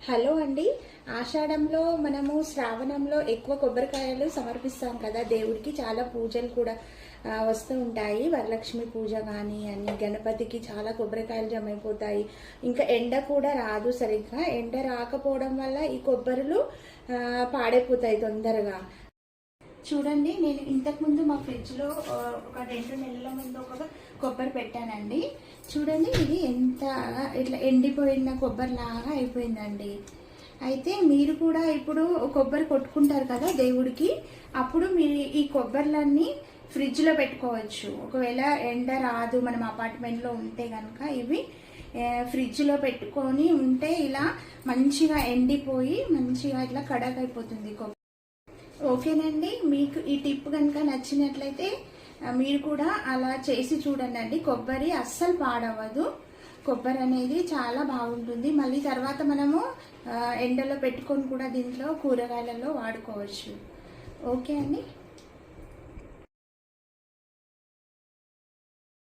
Hello అండి. ఆషాఢంలో మనము శ్రావణంలో ఎక్కువ కొబ్బరికాయలు సమర్పిస్తాం కదా దేవుడికి. చాలా పూజలు కూడా వస్తూ ఉంటాయి. వరలక్ష్మి పూజ కానీ అన్ని, గణపతికి చాలా కొబ్బరికాయలు జమ అయిపోతాయి. ఇంకా ఎండ కూడా రాదు సరిగ్గా. ఎండ రాకపోవడం వల్ల ఈ కొబ్బరిలు పాడైపోతాయి తొందరగా. చూడండి, నేను ఇంతకుముందు మా ఫ్రిడ్జ్లో ఒక 2 నెలల ముందు ఒక కొబ్బరి పెట్టానండి. చూడండి, ఇది ఎంత ఇట్లా ఎండిపోయిన కొబ్బరి లాగా అయిపోయిందండి. అయితే మీరు కూడా ఇప్పుడు కొబ్బరి కొట్టుకుంటారు కదా దేవుడికి, అప్పుడు మీరు ఈ కొబ్బరిలన్నీ ఫ్రిడ్జ్లో పెట్టుకోవచ్చు. ఒకవేళ ఎండ రాదు, మనం అపార్ట్మెంట్లో ఉంటే కనుక ఇవి ఫ్రిడ్జ్లో పెట్టుకొని ఉంటే ఇలా మంచిగా ఎండిపోయి మంచిగా ఇట్లా కడక్ అయిపోతుంది కొబ్బరి. ఓకేనండి, మీకు ఈ టిప్ కనుక నచ్చినట్లయితే మీరు కూడా అలా చేసి చూడండి. కొబ్బరి అస్సలు పాడవదు. కొబ్బరి అనేది చాలా బాగుంటుంది. మళ్ళీ తర్వాత మనము ఎండలో పెట్టుకొని కూడా దీంట్లో కూరగాయలలో వాడుకోవచ్చు. ఓకే అండి.